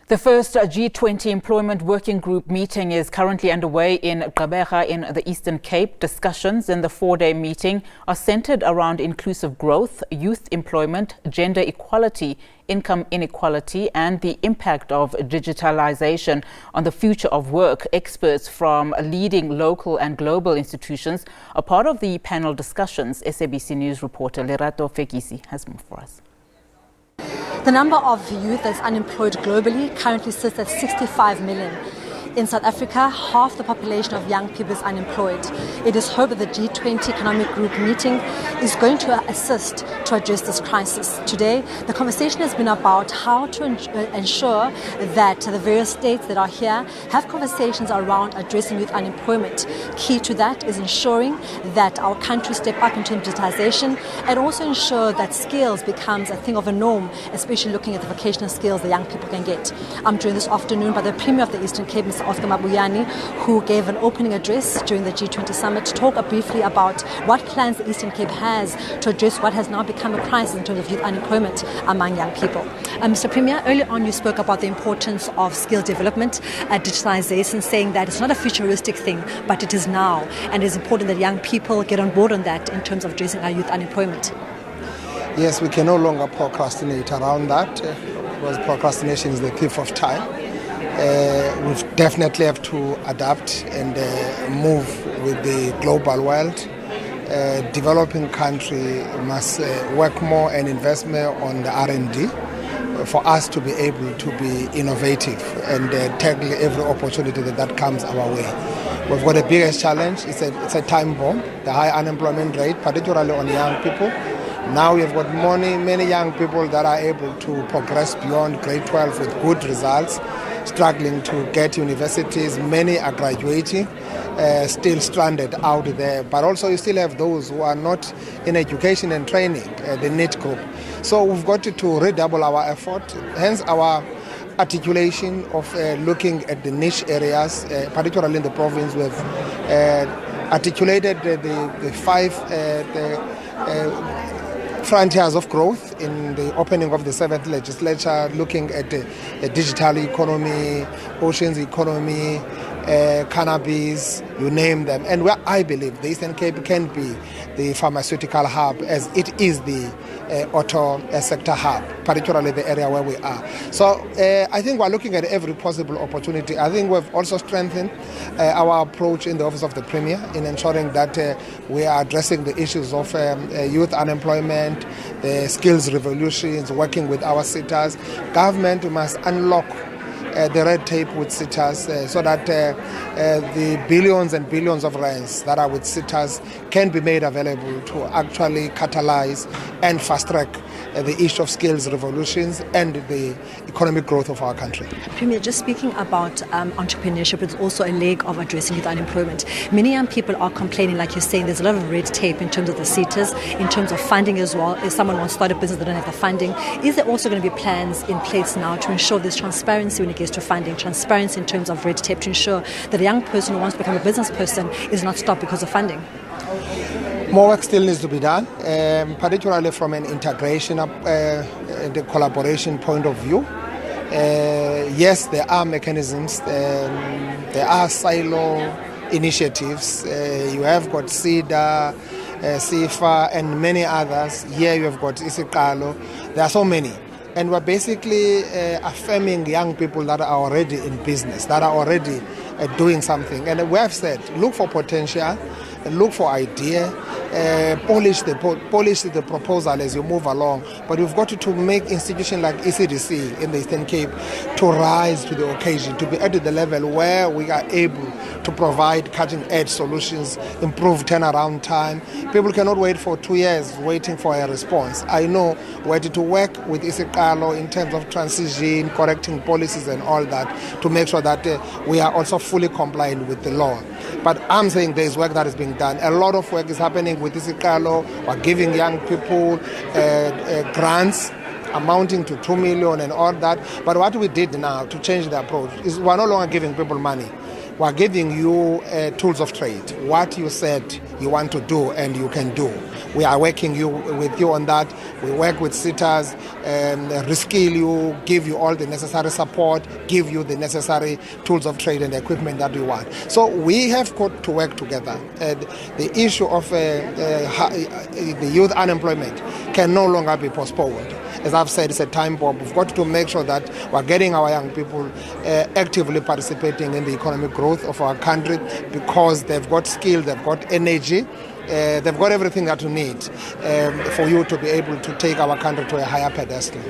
The first G20 Employment Working Group meeting is currently underway in Gqeberha in the Eastern Cape. Discussions in the four-day meeting are centered around inclusive growth, youth employment, gender equality, income inequality, and the impact of digitalisation on the future of work. Experts from leading local and global institutions are part of the panel discussions. SABC News reporter Lerato Fekisi has more for us. The number of youth that's unemployed globally currently sits at 65 million. In South Africa, half the population of young people is unemployed. It is hoped that the G20 Economic Group meeting is going to assist to address this crisis. Today, the conversation has been about how to ensure that the various states that are here have conversations around addressing youth unemployment. Key to that is ensuring that our country step up in terms of digitalisation and also ensure that skills becomes a thing of a norm, especially looking at the vocational skills the young people can get. I'm joined this afternoon by the Premier of the Eastern Cape, Mr. who gave an opening address during the G20 summit to talk briefly about what plans the Eastern Cape has to address what has now become a crisis in terms of youth unemployment among young people. Mr. Premier, earlier on you spoke about the importance of skill development, digitalisation, saying that it's not a futuristic thing, but it is now, and it's important that young people get on board on that in terms of addressing our youth unemployment. Yes, we can no longer procrastinate around that, because procrastination is the thief of time. We definitely have to adapt and move with the global world. Developing country must work more and invest more on the R&D for us to be able to be innovative and tackle every opportunity that comes our way. We've got the biggest challenge. It's a time bomb, the high unemployment rate, particularly on young people. Now we've got many young people that are able to progress beyond grade 12 with good results, struggling to get universities. Many are graduating, still stranded out there. But also you still have those who are not in education and training, the NEET group. So we've got to redouble our effort, hence our articulation of looking at the niche areas, particularly in the province. We've articulated the five frontiers of growth in the opening of the 7th legislature, looking at the digital economy, oceans economy, cannabis, you name them. And where I believe the Eastern Cape can be the pharmaceutical hub, as it is the auto sector hub, particularly the area where we are. So I think we're looking at every possible opportunity. I think we've also strengthened our approach in the Office of the Premier in ensuring that we are addressing the issues of youth unemployment, the skills revolutions, working with our sitters. Government must unlock the red tape with sitters so that the billions and billions of rands that are with sitters can be made available to actually catalyze and fast-track the issue of skills revolutions and the economic growth of our country. Premier, just speaking about entrepreneurship, it's also a leg of addressing youth unemployment. Many young people are complaining, like you're saying, there's a lot of red tape in terms of the sitters, in terms of funding as well. If someone wants to start a business, they don't have the funding. Is there also going to be plans in place now to ensure there's transparency when it gets to funding, transparency in terms of red tape, to ensure that a young person who wants to become a business person is not stopped because of funding? More work still needs to be done, particularly from an integration, the collaboration point of view. Yes, there are mechanisms, there are silo initiatives. You have got SIDA, SIFA, and many others. Here you have got Isikalo. There are so many. And we're basically affirming young people that are already in business, that are already doing something. And we have said, look for potential, look for idea, polish the proposal as you move along. But we've got to make institutions like ECDC in the Eastern Cape to rise to the occasion, to be at the level where we are able to provide cutting-edge solutions, improve turnaround time. People cannot wait for 2 years waiting for a response. I know we're to work with Isikalo in terms of transition, correcting policies and all that to make sure that we are also fully compliant with the law. But I'm saying there's work that is being done. A lot of work is happening with Isikalo. We're giving young people grants amounting to 2 million and all that. But what we did now to change the approach is we're no longer giving people money. We're giving you tools of trade. What you said you want to do and you can do. We are working with you on that. We work with SITAs, reskill you, give you all the necessary support, give you the necessary tools of trade and equipment that we want. So we have got to work together. The issue of the youth unemployment can no longer be postponed. As I've said, it's a time bomb. We've got to make sure that we're getting our young people actively participating in the economic growth of our country, because they've got skill, they've got energy, they've got everything that you need for you to be able to take our country to a higher pedestal.